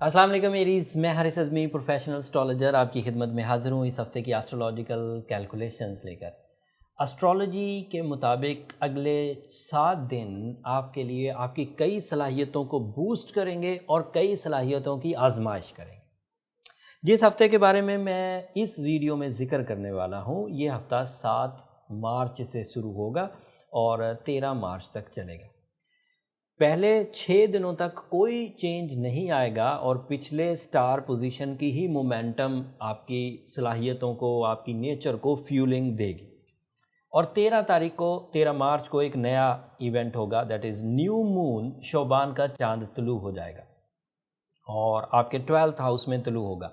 अस्सलाम वालेकुम एरीज़, मैं हारिस अज़मी प्रोफेशनल एस्ट्रोलॉजर आपकी खिदमत में हाज़िर हूँ इस हफ़्ते की एस्ट्रोलॉजिकल कैलकुलेशंस लेकर। एस्ट्रोलॉजी के मुताबिक अगले 7 दिन आपके लिए आपकी कई सलाहियतों को बूस्ट करेंगे और कई सलाहियतों की आजमाइश करेंगे। जिस हफ़्ते के बारे में मैं इस वीडियो में ज़िक्र करने वाला हूँ, ये हफ़्ता 7 मार्च से शुरू होगा और 13 मार्च तक चलेगा। पहले 6 दिनों तक कोई चेंज नहीं आएगा और पिछले स्टार पोजीशन की ही मोमेंटम आपकी सलाहियतों को, आपकी नेचर को फ्यूलिंग देगी। और 13 मार्च को एक नया इवेंट होगा, दैट इज़ न्यू मून। शोबान का चांद तुलू हो जाएगा और आपके 12th हाउस में तुलू होगा।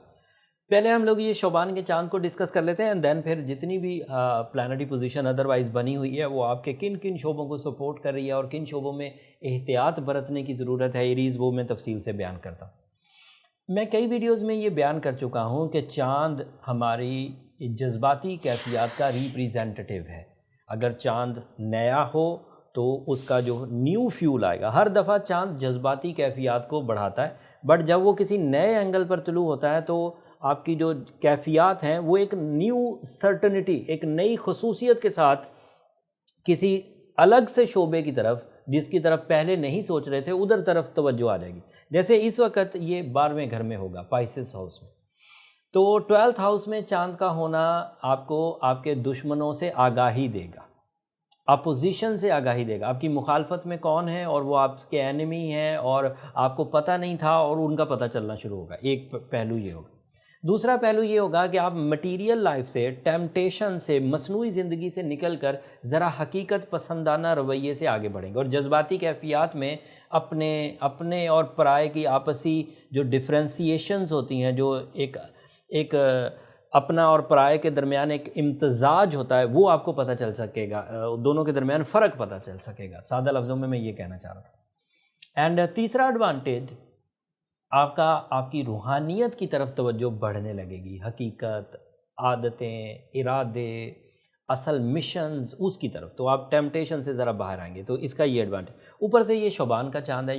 पहले हम लोग ये शोबान के चांद को डिस्कस कर लेते हैं एंड देन फिर जितनी भी प्लानिटरी पोजीशन अदरवाइज़ बनी हुई है वो आपके किन किन शोबों को सपोर्ट कर रही है और किन शोबों में एहतियात बरतने की ज़रूरत है एरीज़, वो मैं तफसील से बयान करता हूँ। मैं कई वीडियोज़ में ये बयान कर चुका हूँ कि चांद हमारी जज्बाती कैफियत का रिप्रेजेंटेटिव है। अगर चांद नया हो तो उसका जो न्यू फ्यूल आएगा, हर दफ़ा चांद जज्बाती कैफियत को बढ़ाता है, बट जब वो किसी नए एंगल पर तुलू होता है तो आपकी जो कैफियत हैं वो एक न्यू सर्टनिटी, एक नई खसूसियत के साथ किसी अलग से शोबे की तरफ, जिसकी तरफ पहले नहीं सोच रहे थे, उधर तरफ तवज्जो आ जाएगी। जैसे इस वक्त ये 12वें घर में होगा, पाइसेस हाउस में। तो 12th हाउस में चांद का होना आपको आपके दुश्मनों से आगाही देगा, अपोजिशन से आगाही देगा। आपकी मुखालफत में कौन है और वो आपके एनिमी हैं और आपको पता नहीं था और उनका पता चलना शुरू होगा। एक पहलू ये होगा। दूसरा पहलू ये होगा कि आप मटीरियल लाइफ से, टेम्पटेशन से, मसनूई ज़िंदगी से निकल कर ज़रा हकीकत पसंदाना रवैये से आगे बढ़ेंगे और जज्बाती कैफियत में अपने और पराये की आपसी जो डिफ्रेंसीशंस होती हैं, जो एक अपना और पराये के दरमियान एक इम्तजाज होता है, वो आपको पता चल सकेगा, दोनों के दरमियान फ़र्क पता चल सकेगा। सादा लफ्ज़ों में मैं ये कहना चाह रहा था। एंड तीसरा एडवांटेज, आपकी रूहानियत की तरफ तवज्जो बढ़ने लगेगी। हकीकत, आदतें, इरादे, असल मिशंस, उसकी तरफ तो आप टेम्पटेशन से ज़रा बाहर आएंगे। तो इसका ये एडवांटेज। ऊपर से ये शोबान का चांद है,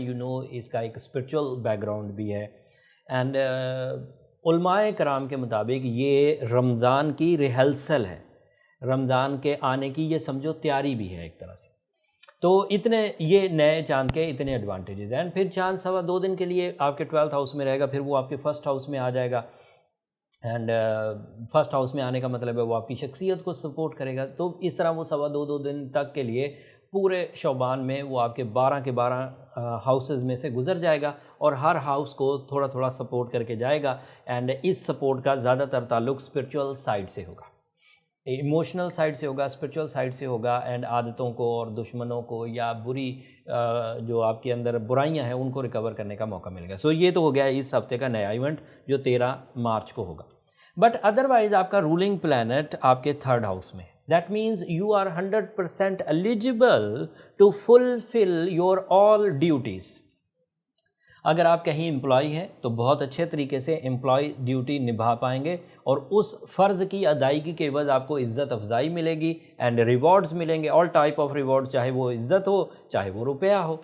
इसका एक स्पिरिचुअल बैकग्राउंड भी है। एंड उलमाए कराम के मुताबिक ये रमज़ान की रिहर्सल है, रमज़ान के आने की ये समझो तैयारी भी है एक तरह से। तो इतने ये नए चांद के इतने एडवांटेजेस हैं। फिर चांद 2.25 दिन के लिए आपके 12th हाउस में रहेगा, फिर वो आपके फर्स्ट हाउस में आ जाएगा। एंड फर्स्ट हाउस में आने का मतलब है वो आपकी शख्सियत को सपोर्ट करेगा। तो इस तरह वो 2.25 दिन तक के लिए पूरे शोबान में वो आपके 12 के 12 हाउसेस में से गुजर जाएगा और हर हाउस को थोड़ा थोड़ा सपोर्ट करके जाएगा। एंड इस सपोर्ट का ज़्यादातर ताल्लुक स्पिरिचुअल साइड से होगा, इमोशनल साइड से होगा, स्पिरिचुअल साइड से होगा। एंड आदतों को और दुश्मनों को या बुरी जो आपके अंदर बुराइयां हैं उनको रिकवर करने का मौका मिलेगा। सो ये तो हो गया इस हफ्ते का नया इवेंट जो 13 मार्च को होगा। बट अदरवाइज आपका रूलिंग प्लैनेट आपके 3rd हाउस में, that means you are 100% eligible to fulfil your all duties. अगर आप कहीं एम्प्लॉय हैं तो बहुत अच्छे तरीके से एम्प्लॉय ड्यूटी निभा पाएंगे और उस फ़र्ज़ की अदायगी के एवज़ आपको इज़्ज़त अफजाई मिलेगी एंड रिवॉर्ड्स मिलेंगे, ऑल टाइप ऑफ रिवॉर्ड, चाहे वो इज़्ज़त हो चाहे वो रुपया हो।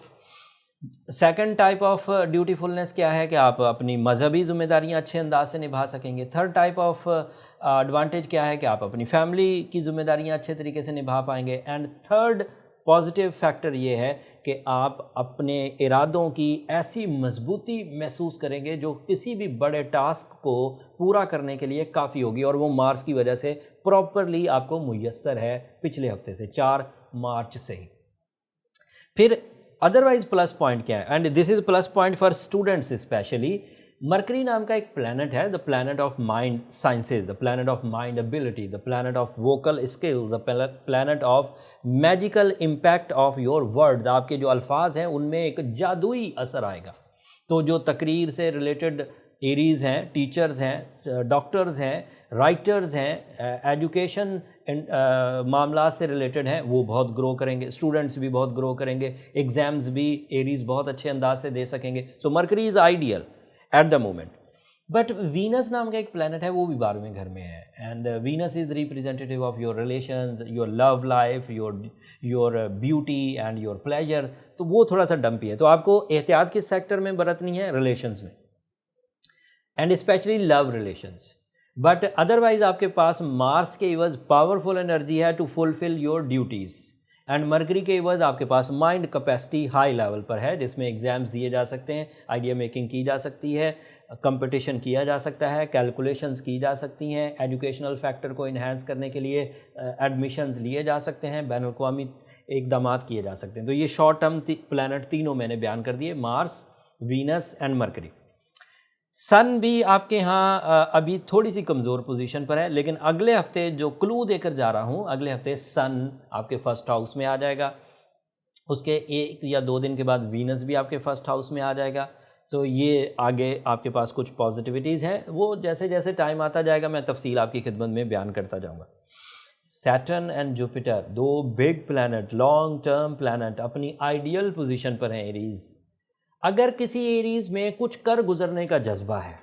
सेकंड टाइप ऑफ ड्यूटीफुलनेस क्या है कि आप अपनी मजहबी ज़िम्मेदारियाँ अच्छे अंदाज से निभा सकेंगे। थर्ड टाइप ऑफ एडवांटेज क्या है कि आप अपनी फैमिली की ज़िम्मेदारियाँ अच्छे तरीके से निभा पाएंगे। एंड थर्ड पॉजिटिव फैक्टर ये है कि आप अपने इरादों की ऐसी मजबूती महसूस करेंगे जो किसी भी बड़े टास्क को पूरा करने के लिए काफ़ी होगी और वो मार्च की वजह से प्रॉपरली आपको मुयस्सर है पिछले हफ्ते से, 4 मार्च से ही। फिर अदरवाइज प्लस पॉइंट क्या है, and this is plus point for students specially. Mercury नाम का एक प्लैनेट है, the planet of mind sciences, the planet of mind ability, the planet of vocal skills, the planet of magical impact of your words. आपके जो अल्फाज हैं उनमें एक जादुई असर आएगा। तो जो तकरीर से रिलेटेड एरीज़ हैं, टीचर्स हैं, डॉक्टर्स हैं, राइटर्स हैं, एजुकेशन मामला से रिलेटेड हैं, वो बहुत ग्रो करेंगे। स्टूडेंट्स भी बहुत ग्रो करेंगे, एग्ज़ाम्स भी एरीज़ बहुत अच्छे अंदाज से दे सकेंगे। So Mercury is ideal at the moment. But Venus नाम का एक प्लैनेट है, वो भी 12वें घर में है। And Venus is representative of your relations, your love life, your beauty and your pleasure. तो वो थोड़ा सा डम्पी है, तो आपको एहतियात किस सेक्टर में बरतनी है? रिलेशंस में। And specially love relations. But otherwise आपके पास मार्स के इवज पावरफुल एनर्जी है to fulfil your duties, and Mercury के इवज आपके पास माइंड कैपेसिटी हाई लेवल पर है, जिसमें एग्जाम्स दिए जा सकते हैं, आइडिया मेकिंग की जा सकती है, कंपटीशन किया जा सकता है, कैलकुलेशंस की जा सकती हैं, एजुकेशनल फैक्टर को इन्हांस करने के लिए एडमिशन्स लिए जा सकते हैं, बैनुल अक़वामी इक़दामात किए जा सकते हैं। तो ये शॉर्ट टर्म प्लैनेट तीनों मैंने बयान कर दिए, मार्स, वीनस एंड मरकरी। सन भी आपके यहाँ अभी थोड़ी सी कमज़ोर पोजीशन पर है, लेकिन अगले हफ्ते जो क्लू देकर जा रहा हूँ, अगले हफ्ते सन आपके फर्स्ट हाउस में आ जाएगा, उसके 1 या 2 दिन के बाद वीनस भी आपके फर्स्ट हाउस में आ जाएगा। तो ये आगे आपके पास कुछ पॉजिटिविटीज़ हैं, वो जैसे जैसे टाइम आता जाएगा मैं तफसील आपकी खिदमत में बयान करता जाऊँगा। Saturn and Jupiter, 2 big planet, long term planet, अपनी आइडियल पोजीशन पर हैं एरीज़। अगर किसी एरीज़ में कुछ कर गुजरने का जज्बा है,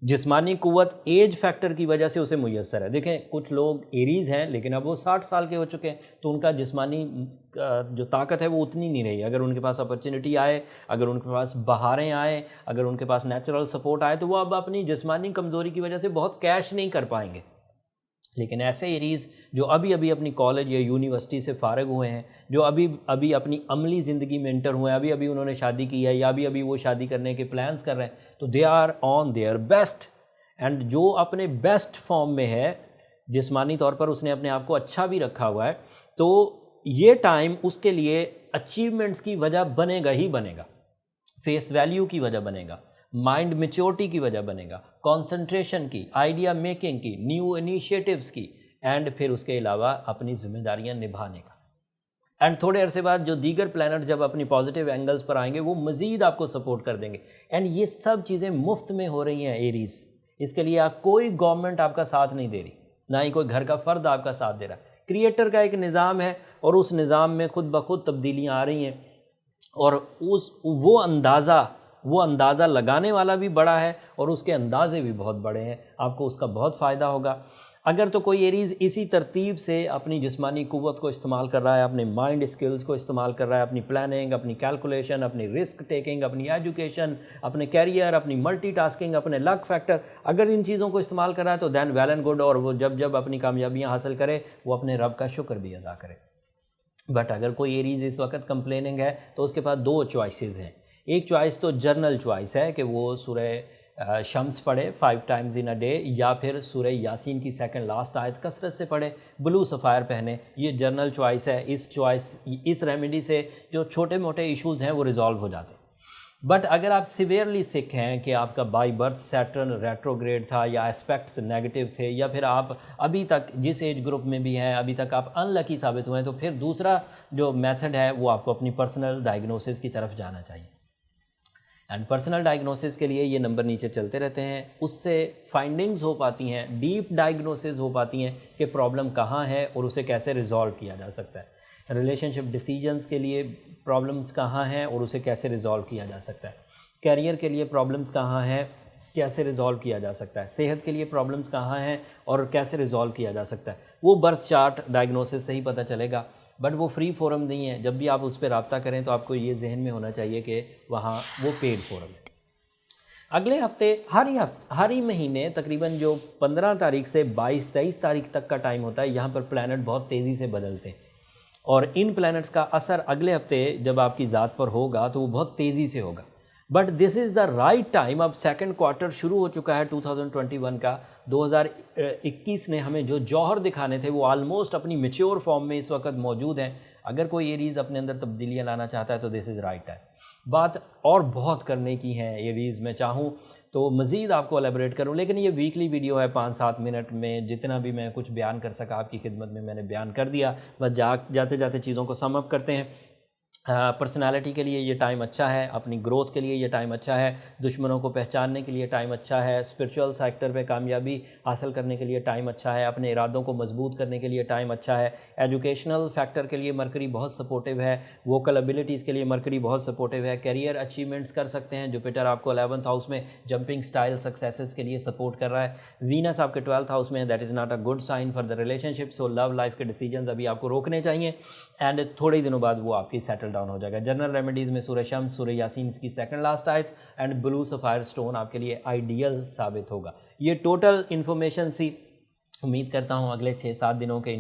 जिस्मानी कुव्वत एज फैक्टर की वजह से उसे मुयस्सर है। देखें, कुछ लोग एरीज़ हैं लेकिन अब वो 60 साल के हो चुके हैं, तो उनका जिस्मानी जो ताकत है वो उतनी नहीं रही। अगर उनके पास अपॉर्चुनिटी आए, अगर उनके पास बहारें आए, अगर उनके पास नेचुरल सपोर्ट आए, तो वो अब अपनी जिस्मानी कमज़ोरी की वजह से बहुत कैश नहीं कर पाएंगे। लेकिन ऐसे एरीज़ जो अभी अभी अपनी कॉलेज या यूनिवर्सिटी से फ़ारिग हुए हैं, जो अभी अभी अपनी अमली ज़िंदगी में एंटर हुए हैं, अभी अभी उन्होंने शादी की है या अभी अभी वो शादी करने के प्लान्स कर रहे हैं, तो they are on their best. And जो अपने बेस्ट फॉर्म में है, जिस्मानी तौर पर उसने अपने आप को अच्छा भी रखा हुआ है, तो ये टाइम उसके लिए अचीवमेंट्स की वजह बनेगा ही बनेगा, फेस वैल्यू की वजह बनेगा, माइंड मैच्योरिटी की वजह बनेगा, कंसंट्रेशन की, आइडिया मेकिंग की, न्यू इनिशिएटिव्स की, एंड फिर उसके अलावा अपनी जिम्मेदारियां निभाने का। एंड थोड़े अरसे बाद जो दीगर प्लैनेट जब अपनी पॉजिटिव एंगल्स पर आएंगे, वो मज़ीद आपको सपोर्ट कर देंगे। एंड ये सब चीज़ें मुफ्त में हो रही हैं एरीज़, इसके लिए कोई गवर्नमेंट आपका साथ नहीं दे रही, ना ही कोई घर का फ़र्द आपका साथ दे रहा है। क्रिएटर का एक निज़ाम है और उस निज़ाम में खुद ब खुद तब्दीलियाँ आ रही हैं, और वो अंदाज़ा लगाने वाला भी बड़ा है और उसके अंदाज़े भी बहुत बड़े हैं। आपको उसका बहुत फ़ायदा होगा। अगर तो कोई एरीज़ इसी तरतीब से अपनी जिस्मानी कुव्वत को इस्तेमाल कर रहा है, अपने माइंड स्किल्स को इस्तेमाल कर रहा है, अपनी प्लानिंग, अपनी कैलकुलेशन, अपनी रिस्क टेकिंग, अपनी एजुकेशन, अपने कैरियर, अपनी मल्टीटास्किंग, अपने लक फैक्टर, अगर इन चीज़ों को इस्तेमाल कर रहा है तो दैन वेल एंड गुड। और वो जब जब अपनी कामयाबियाँ हासिल करे, वो अपने रब का शुक्र भी अदा करे। बट अगर कोई एरीज़ इस वक्त कंप्लेनिंग है, तो उसके पास 2 चॉइसेस हैं। एक चॉइस तो जर्नल चॉइस है कि वो सूरह शम्स पढ़े 5 टाइम्स इन अ डे, या फिर सूरह यासीन की सेकंड लास्ट आयत कसरत से पढ़े, ब्लू सफ़ायर पहने। ये जर्नल चॉइस है। इस रेमेडी से जो छोटे मोटे इश्यूज़ हैं वो रिजॉल्व हो जाते हैं। बट अगर आप सिवियरली सिक हैं कि आपका बाई बर्थ सैटर्न रेट्रोग्रेड था, या एस्पेक्ट्स नेगेटिव थे, या फिर आप अभी तक जिस एज ग्रुप में भी हैं अभी तक आप अनलकी साबित हुए हैं, तो फिर दूसरा जो मेथड है वो आपको अपनी पर्सनल डायग्नोसिस की तरफ जाना चाहिए। एंड पर्सनल डायग्नोसिस के लिए ये नंबर नीचे चलते रहते हैं, उससे फाइंडिंग्स हो पाती हैं, डीप डायग्नोसिस हो पाती हैं कि प्रॉब्लम कहाँ है और उसे कैसे रिजॉल्व किया जा सकता है। रिलेशनशिप डिसीजंस के लिए प्रॉब्लम्स कहाँ हैं और उसे कैसे रिजॉल्व किया जा सकता है। कैरियर के लिए प्रॉब्लम्स कहाँ हैं, कैसे रिजॉल्व किया जा सकता है। सेहत के लिए प्रॉब्लम्स कहाँ हैं और कैसे रिजॉल्व किया जा सकता है। वो बर्थ चार्ट डायग्नोसिस से ही पता चलेगा, बट वो फ्री फोरम नहीं है। जब भी आप उस पर रब्ता करें तो आपको ये जहन में होना चाहिए कि वहाँ वो पेड फोरम है। अगले हफ्ते हर ही महीने तकरीबन जो 15 तारीख से 22-23 तारीख तक का टाइम होता है, यहाँ पर प्लैनेट बहुत तेज़ी से बदलते हैं, और इन प्लैनेट्स का असर अगले हफ्ते जब आपकी ज़ात पर होगा तो वो बहुत तेज़ी से होगा। But this is the right time. अब सेकंड क्वार्टर शुरू हो चुका है 2021 का। 2021 ने हमें जो जौहर दिखाने थे वो ऑलमोस्ट अपनी मैच्योर फॉर्म में इस वक्त मौजूद हैं। अगर कोई एरीज़ अपने अंदर तब्दीलियाँ लाना चाहता है तो दिस इज़ राइट टाइम। बात और बहुत करने की है एरीज़, मैं चाहूँ तो मज़ीद आपको एलेबरेट करूँ, लेकिन ये वीकली वीडियो है, 5-7 मिनट में जितना भी मैं कुछ बयान कर सका आपकी खिदमत में मैंने बयान कर दिया। बस जाते जाते चीज़ों को सम अप करते हैं। पर्सनालिटी के लिए ये टाइम अच्छा है, अपनी ग्रोथ के लिए ये टाइम अच्छा है, दुश्मनों को पहचानने के लिए टाइम अच्छा है, स्पिरिचुअल सेक्टर पे कामयाबी हासिल करने के लिए टाइम अच्छा है, अपने इरादों को मजबूत करने के लिए टाइम अच्छा है, एजुकेशनल फैक्टर के लिए मरकरी बहुत सपोर्टिव है, वोकल एबिलिटीज़ के लिए मरकरी बहुत सपोर्टिव है, कैरियर अचीवमेंट्स कर सकते हैं। जुपिटर आपको 11th हाउस में जंपिंग स्टाइल सक्सेसेस के लिए सपोर्ट कर रहा है। वीनस आपके 12th हाउस में, that is not a good sign for the relationship. So love life के डिसीजंस अभी आपको रोकने चाहिए, एंड थोड़े ही दिनों बाद वो आपकी सेटल सेटल डाउन हो जाएगा। जनरल रेमेडीज़ में सूरह शम्स, सूरह यासीन की सेकंड लास्ट आयत एंड ब्लू सफ़ायर स्टोन आपके लिए आइडियल साबित होगा। ये टोटल इन्फॉर्मेशन थी। उम्मीद करता हूँ अगले 6-7 दिनों के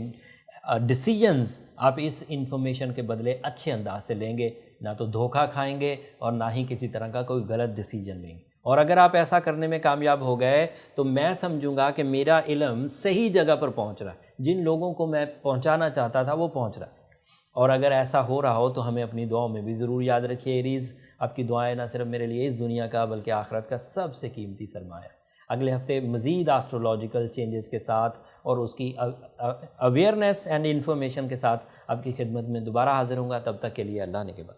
डिसीजंस आप इस इंफॉर्मेशन के बदले अच्छे अंदाज से लेंगे, ना तो धोखा खाएंगे और ना ही किसी तरह का कोई गलत डिसीजन लेंगे। और अगर आप ऐसा करने में कामयाब हो गए तो मैं समझूंगा कि मेरा इल्म सही जगह पर पहुंच रहा है, जिन लोगों को मैं पहुंचाना चाहता था वो पहुंच रहा है। और अगर ऐसा हो रहा हो तो हमें अपनी दुआओं में भी ज़रूर याद रखिए एरीज़। आपकी दुआएं ना सिर्फ मेरे लिए इस दुनिया का बल्कि आखिरत का सबसे कीमती सरमाया। अगले हफ्ते मज़ीद एस्ट्रोलॉजिकल चेंजेस के साथ और उसकी अवेयरनेस एंड इन्फॉर्मेशन के साथ आपकी खिदमत में दोबारा हाजिर होऊंगा। तब तक के लिए अल्लाह ने के बाद।